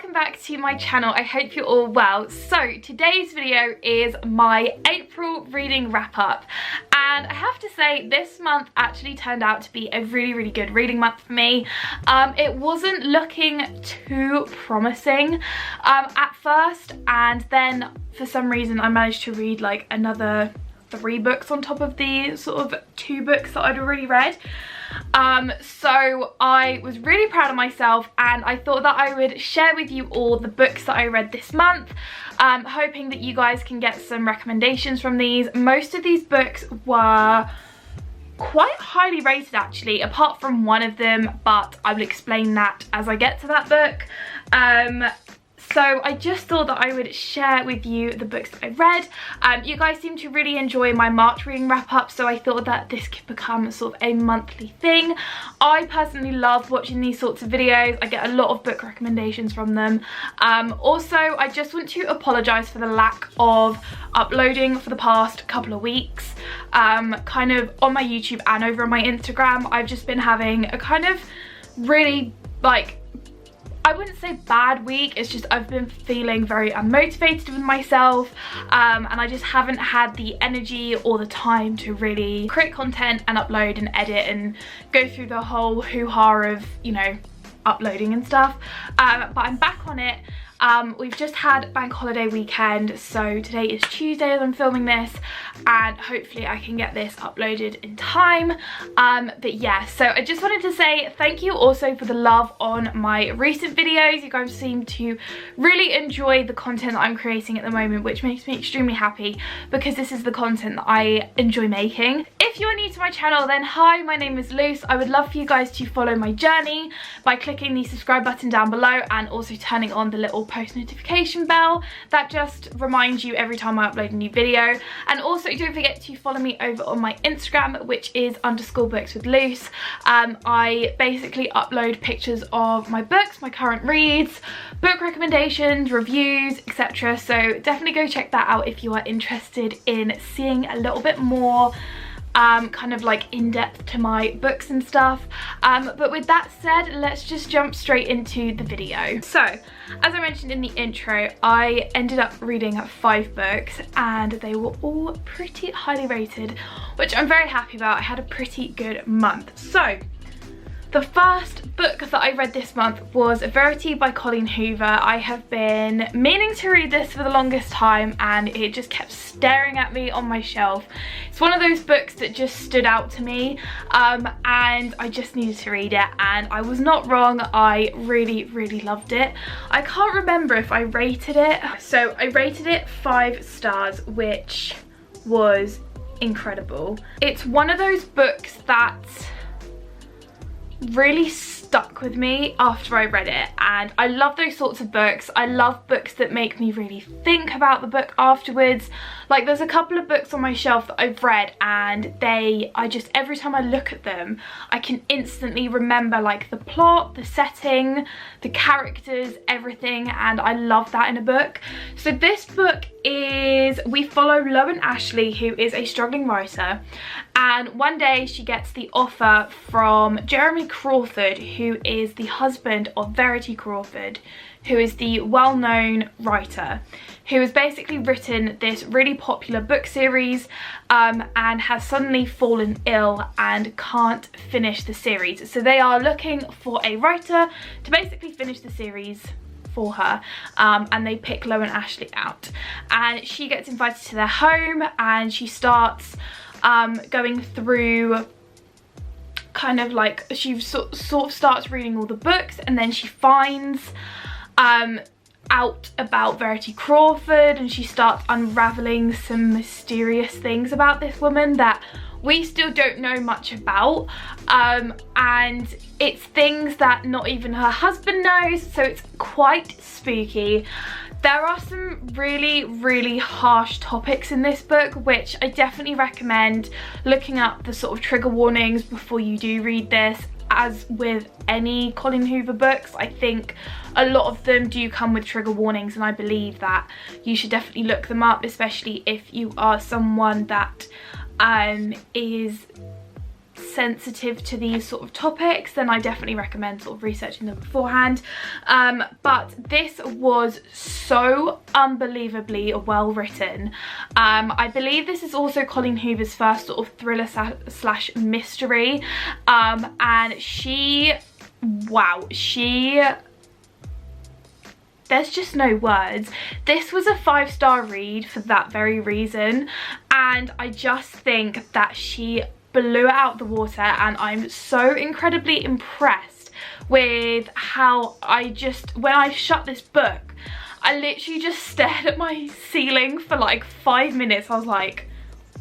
welcome back to my channel. I hope you're all well. So today's video is my April reading wrap up, and I have to say this month actually turned out to be a really good reading month for me. It wasn't looking too promising at first, and then for some reason I managed to read like another 3 books on top of the sort of 2 books that I'd already read. So I was really proud of myself, and I thought that I would share with you all the books that I read this month, hoping that you guys can get some recommendations from these. Most of these books were quite highly rated actually, apart from one of them, but I will explain that as I get to that book. So I just thought that I would share with you the books that I read. You guys seem to really enjoy my March reading wrap up, so I thought that this could become sort of a monthly thing. I personally love watching these sorts of videos. I get a lot of book recommendations from them. Also, I just want to apologise for the lack of uploading for the past couple of weeks. Kind of on my YouTube and over on my Instagram, I've just been having a kind of really, like, I wouldn't say bad week, it's just I've been feeling very unmotivated with myself, and I just haven't had the energy or the time to really create content and upload and edit and go through the whole hoo-ha of, you know, uploading and stuff. But I'm back on it. We've just had bank holiday weekend, so today is Tuesday as I'm filming this, and hopefully I can get this uploaded in time. But yeah, so I just wanted to say thank you also for the love on my recent videos. You guys seem to really enjoy the content that I'm creating at the moment, which makes me extremely happy because this is the content that I enjoy making. If you're new to my channel, then hi, my name is Luce. I would love for you guys to follow my journey by clicking the subscribe button down below and also turning on the little post notification bell. That just reminds you every time I upload a new video. And also don't forget to follow me over on my Instagram, which is _books_with_Luce. I basically upload pictures of my books, my current reads, book recommendations, reviews, etc. So definitely go check that out if you are interested in seeing a little bit more kind of like in-depth to my books and stuff. But with that said, let's just jump straight into the video. So as I mentioned in the intro, I ended up reading 5 books and they were all pretty highly rated, which I'm very happy about. I had a pretty good month. So the first book that I read this month was Verity by Colleen Hoover. I have been meaning to read this for the longest time and it just kept staring at me on my shelf. It's one of those books that just stood out to me, and I just needed to read it, and I was not wrong. I really loved it. I can't remember if I rated it. So I rated it 5 stars, which was incredible. It's one of those books that really stuck with me after I read it, and I love those sorts of books. I love books that make me really think about the book afterwards. Like, there's a couple of books on my shelf that I've read and I just, every time I look at them, I can instantly remember like the plot, the setting, the characters, everything, and I love that in a book. So this book is, we follow Lowen Ashley, who is a struggling writer, and one day she gets the offer from Jeremy Crawford, who is the husband of Verity Crawford, who is the well-known writer, who has basically written this really popular book series, and has suddenly fallen ill and can't finish the series. So they are looking for a writer to basically finish the series for her, and they pick Lowen Ashley out, and she gets invited to their home, and she starts going through kind of like, she sort of starts reading all the books, and then she finds out about Verity Crawford, and she starts unraveling some mysterious things about this woman that we still don't know much about, and it's things that not even her husband knows, so it's quite spooky. There are some really harsh topics in this book, which I definitely recommend looking up the sort of trigger warnings before you do read this. As with any Colleen Hoover books, I think a lot of them do come with trigger warnings, and I believe that you should definitely look them up, especially if you are someone that is sensitive to these sort of topics, then I definitely recommend sort of researching them beforehand. But this was so unbelievably well written. I believe this is also Colleen Hoover's first sort of thriller slash mystery, and she, wow, there's just no words. This was a 5-star read for that very reason, and I just think that she blew it out the water, and I'm so incredibly impressed with how when I shut this book, I literally just stared at my ceiling for like 5 minutes. I was like,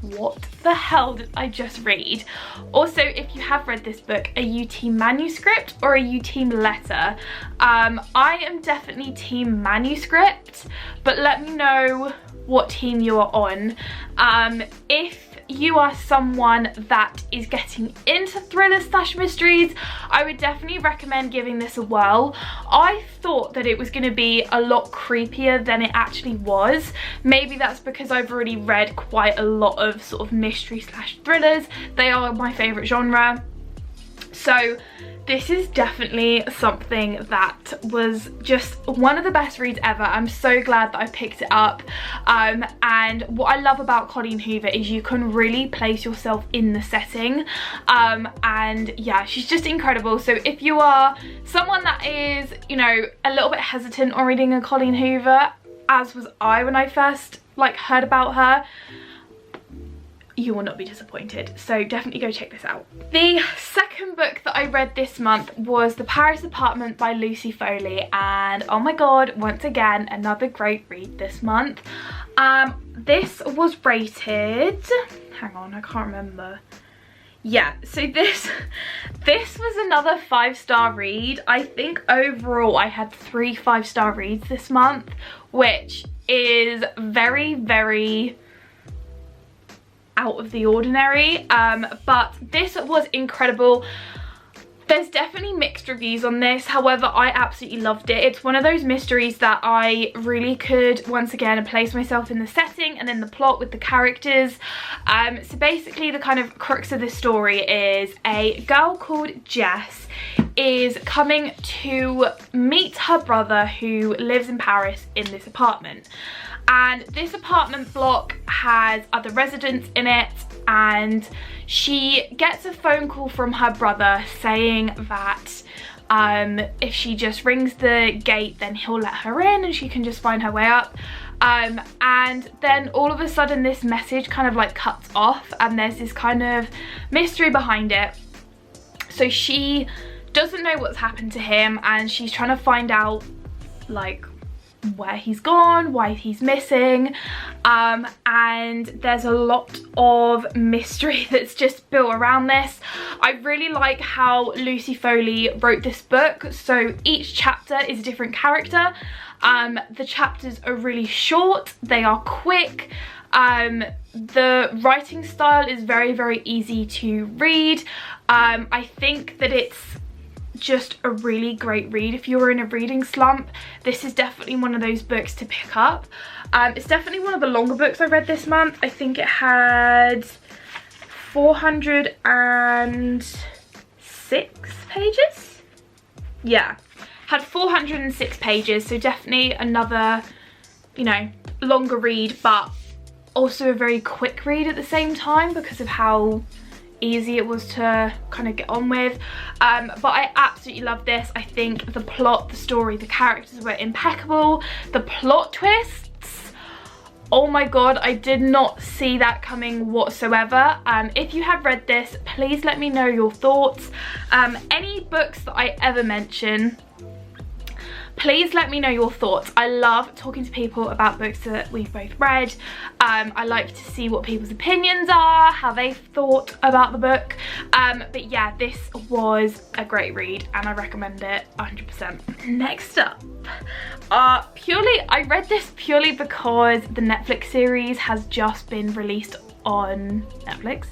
what the hell did I just read? Also, if you have read this book, are you team manuscript or are you team letter? I am definitely team manuscript, but let me know what team you are on. If you are someone that is getting into thrillers slash mysteries, I would definitely recommend giving this a whirl. I thought that it was going to be a lot creepier than it actually was. Maybe that's because I've already read quite a lot of sort of mystery slash thrillers. They are my favourite genre. So this is definitely something that was just one of the best reads ever. I'm so glad that I picked it up. And what I love about Colleen Hoover is you can really place yourself in the setting. And yeah, she's just incredible. So if you are someone that is, you know, a little bit hesitant on reading a Colleen Hoover, as was I when I first heard about her, you will not be disappointed. So definitely go check this out. The second book that I read this month was The Paris Apartment by Lucy Foley, and oh my god, once again, another great read this month. This was rated, hang on, I can't remember. Yeah, so this was another 5-star read. I think overall I had 3 5-star reads this month, which is very, very out of the ordinary, but this was incredible. There's definitely mixed reviews on this, however I absolutely loved it. It's one of those mysteries that I really could once again place myself in the setting and in the plot with the characters. So basically the kind of crux of this story is a girl called Jess is coming to meet her brother who lives in Paris in this apartment. And this apartment block has other residents in it, and she gets a phone call from her brother saying that if she just rings the gate, then he'll let her in and she can just find her way up. And then all of a sudden this message kind of cuts off, and there's this kind of mystery behind it. So she doesn't know what's happened to him, and she's trying to find out where he's gone, why he's missing, and there's a lot of mystery that's just built around this. I really like how Lucy Foley wrote this book. So each chapter is a different character. The chapters are really short, they are quick. The writing style is very, very easy to read. I think that it's just a really great read. If you're in a reading slump, this is definitely one of those books to pick up. It's definitely one of the longer books I read this month. I think it had 406 pages. Yeah, had 406 pages, so definitely another, you know, longer read, but also a very quick read at the same time because of how easy it was to kind of get on with. But I absolutely love this. I think the plot, the story, the characters were impeccable. The plot twists, oh my god, I did not see that coming whatsoever. If you have read this, please let me know your thoughts. Any books that I ever mention, please let me know your thoughts. I love talking to people about books that we've both read. I like to see what people's opinions are, how they thought about the book. But yeah, this was a great read and I recommend it 100%. Next up, I read this purely because the Netflix series has just been released on Netflix.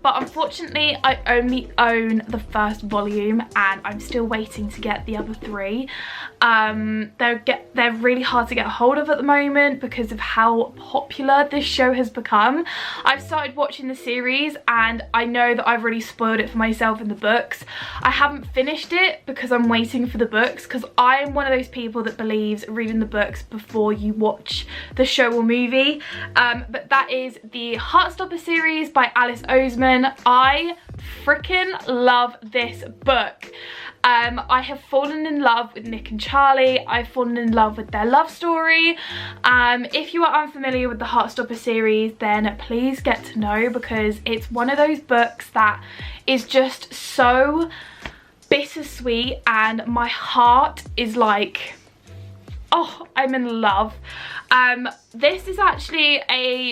but unfortunately I only own the first volume and I'm still waiting to get the other 3. They're really hard to get a hold of at the moment because of how popular this show has become. I've started watching the series and I know that I've really spoiled it for myself in the books. I haven't finished it because I'm waiting for the books, because I'm one of those people that believes reading the books before you watch the show or movie. But that is the Heartstopper series by Alice Oseman. I freaking love this book. I have fallen in love with Nick and Charlie. I've fallen in love with their love story. If you are unfamiliar with the Heartstopper series, then please get to know, because it's one of those books that is just so bittersweet and my heart is like, oh, I'm in love. This is actually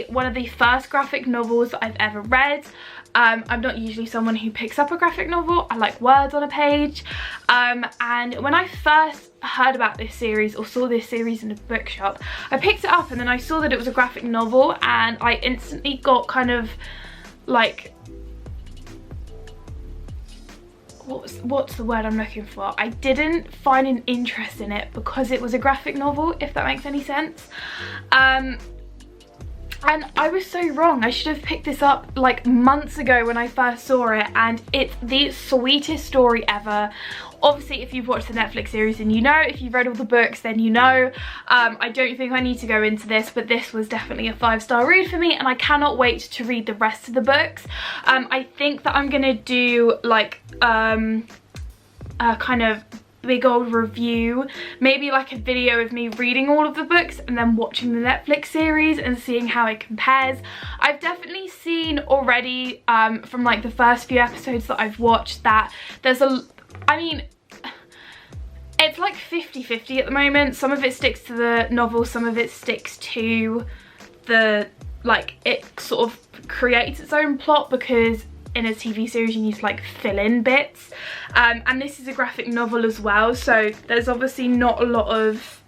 one of the first graphic novels that I've ever read. I'm not usually someone who picks up a graphic novel. I like words on a page. And when I first heard about this series or saw this series in a bookshop, I picked it up and then I saw that it was a graphic novel and I instantly got kind of like, what's the word I'm looking for? I didn't find an interest in it because it was a graphic novel, if that makes any sense. And I was so wrong. I should have picked this up like months ago when I first saw it, and it's the sweetest story ever. Obviously, if you've watched the Netflix series, then you know. If you've read all the books, then you know. I don't think I need to go into this, but this was definitely a 5-star read for me, and I cannot wait to read the rest of the books. I think that I'm gonna do like a kind of big old review, maybe like a video of me reading all of the books and then watching the Netflix series and seeing how it compares. I've definitely seen already from like the first few episodes that I've watched that there's I mean, it's like 50-50 at the moment. Some of it sticks to the novel, some of it sticks to the, like, it sort of creates its own plot, because in a TV series you need to like fill in bits, and this is a graphic novel as well, so there's obviously not a lot of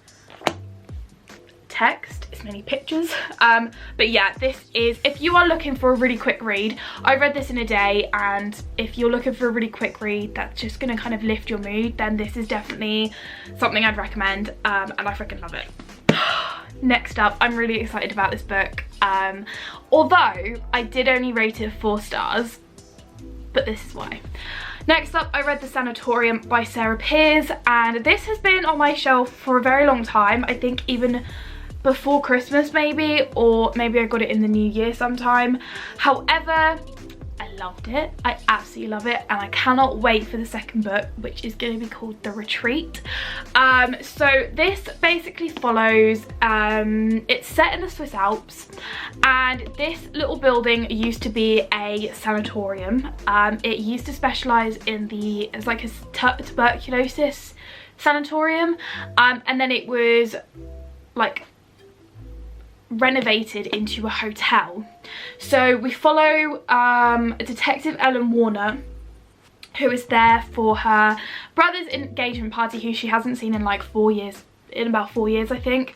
text, it's mainly pictures. But yeah, this is, if you are looking for a really quick read, I read this in a day, and if you're looking for a really quick read that's just gonna kind of lift your mood, then this is definitely something I'd recommend, and I freaking love it. Next up, I'm really excited about this book, although I did only rate it 4 stars, but this is why. Next up, I read The Sanatorium by Sarah Pearse, and this has been on my shelf for a very long time. I think even before Christmas maybe, or maybe I got it in the new year sometime. However, I loved it. I absolutely love it, and I cannot wait for the second book, which is going to be called The Retreat. So this basically follows, it's set in the Swiss Alps, and this little building used to be a sanatorium. It used to specialise in it's like a tuberculosis sanatorium, and then it was like renovated into a hotel. So we follow Detective Ellen Warner, who is there for her brother's engagement party, who she hasn't seen in like 4 years, in about 4 years I think.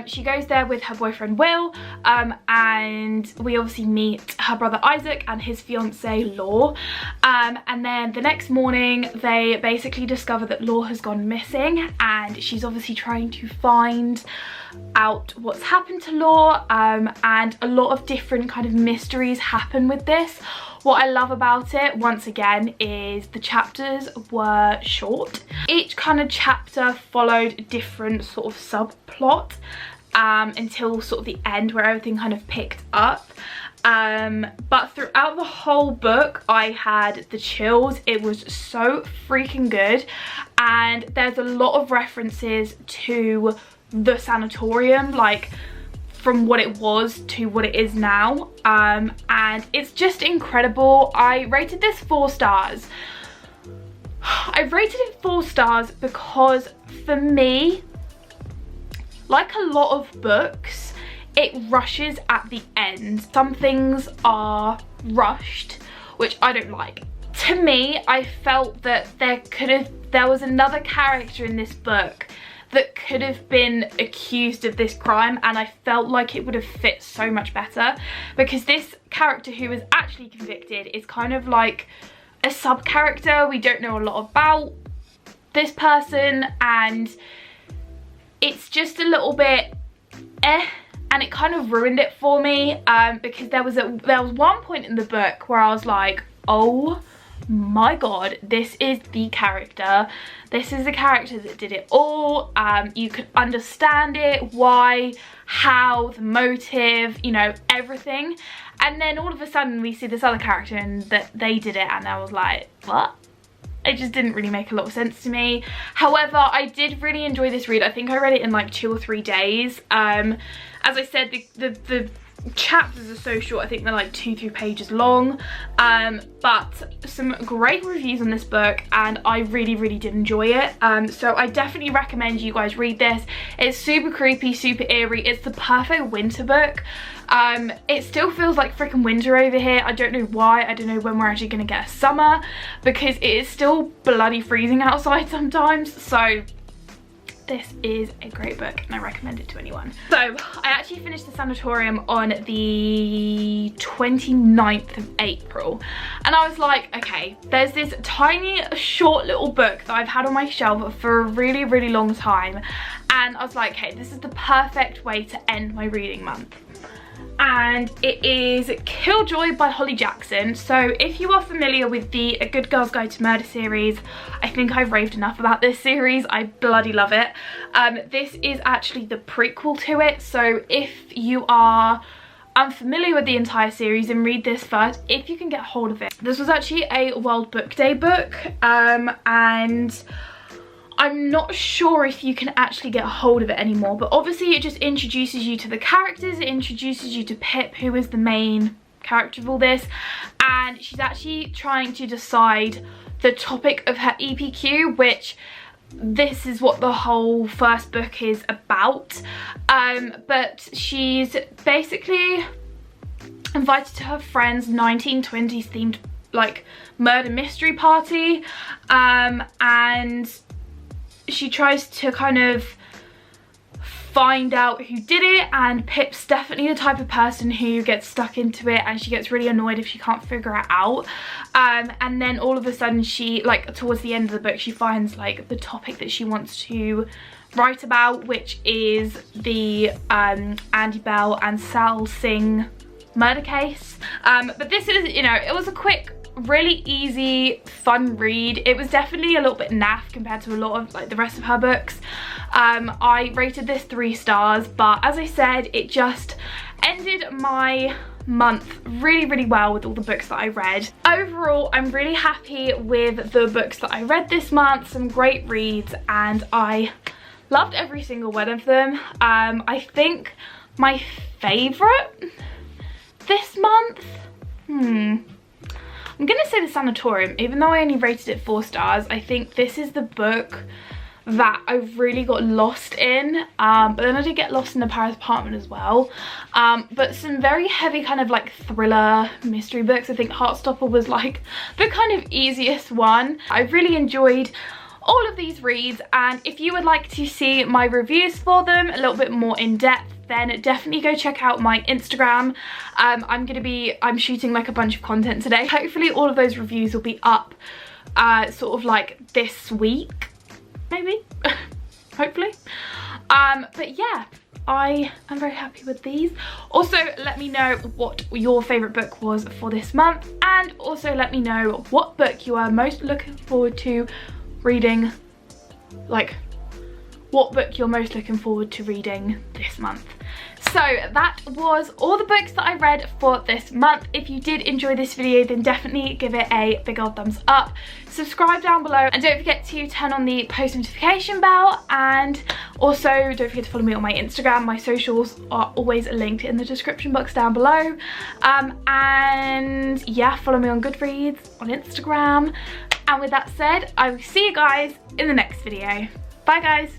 She goes there with her boyfriend Will, and we obviously meet her brother Isaac and his fiance Law, and then the next morning they basically discover that Law has gone missing, and she's obviously trying to find out what's happened to Law, and a lot of different kind of mysteries happen with this. What I love about it, once again, is the chapters were short. Each kind of chapter followed a different sort of subplot, until sort of the end where everything kind of picked up. But throughout the whole book I had the chills. It was so freaking good, and there's a lot of references to the sanatorium, like from what it was to what it is now, and it's just incredible. I rated this 4 stars. I rated it 4 stars because for me, like a lot of books, it rushes at the end. Some things are rushed, which I don't like. To me, I felt that there was another character in this book that could have been accused of this crime, and I felt like it would have fit so much better, because this character who was actually convicted is kind of like a sub character. We don't know a lot about this person, and it's just a little bit and it kind of ruined it for me, because there was one point in the book where I was like, oh my god, this is the character. This is the character that did it all. You could understand it, why, how, the motive, you know, everything. And then all of a sudden we see this other character and that they did it, and I was like, what? It just didn't really make a lot of sense to me. However, I did really enjoy this read. I think I read it in like 2 or 3 days. As I said, the chapters are so short. I think they're like 2-3 pages long, but some great reviews on this book, and I really did enjoy it. So I definitely recommend you guys read this. It's super creepy, super eerie. It's the perfect winter book. It still feels like freaking winter over here. I don't know why. I don't know when we're actually gonna get a summer, because it is still bloody freezing outside sometimes. So this is a great book and I recommend it to anyone. So I actually finished the Sanatorium on the 29th of April, and I was like, okay, there's this tiny short little book that I've had on my shelf for a really long time, and I was like, okay, this is the perfect way to end my reading month. And it is Killjoy by Holly Jackson. So if you are familiar with the A Good Girl's Guide to Murder series, I think I've raved enough about this series. I bloody love it. This is actually the prequel to it. So if you are unfamiliar with the entire series, and read this first if you can get hold of it. This was actually a World Book Day book, and I'm not sure if you can actually get a hold of it anymore, but obviously it just introduces you to the characters. It introduces you to Pip, who is the main character of all this, and she's actually trying to decide the topic of her EPQ, which this is what the whole first book is about. But she's basically invited to her friend's 1920s themed like murder mystery party, and she tries to kind of find out who did it, and Pip's definitely the type of person who gets stuck into it, and she gets really annoyed if she can't figure it out. And then all of a sudden she, like towards the end of the book, she finds like the topic that she wants to write about, which is the Andy Bell and Sal Singh murder case. But this is, you know, it was a quick, really easy, fun read. It was definitely a little bit naff compared to a lot of like the rest of her books. I rated this 3 stars, but as I said, it just ended my month really well with all the books that I read. Overall, I'm really happy with the books that I read this month. Some great reads, and I loved every single one of them. I think my favorite this month, I'm gonna say the Sanatorium. Even though I only rated it 4 stars, I think this is the book that I really got lost in, but then I did get lost in the Paris apartment as well. But some very heavy kind of like thriller mystery books. I think Heartstopper was like the kind of easiest one. I really enjoyed all of these reads, and if you would like to see my reviews for them a little bit more in depth, then definitely go check out my Instagram. I'm shooting like a bunch of content today. Hopefully all of those reviews will be up sort of like this week, maybe, hopefully. But yeah, I am very happy with these. Also, let me know what your favorite book was for this month, and also let me know what book you are most looking forward to reading, like what book you're most looking forward to reading this month. So that was all the books that I read for this month. If you did enjoy this video, then definitely give it a big old thumbs up. Subscribe down below, and don't forget to turn on the post notification bell, and also don't forget to follow me on my Instagram. My socials are always linked in the description box down below. And yeah, follow me on Goodreads, on Instagram. And with that said, I will see you guys in the next video. Bye guys.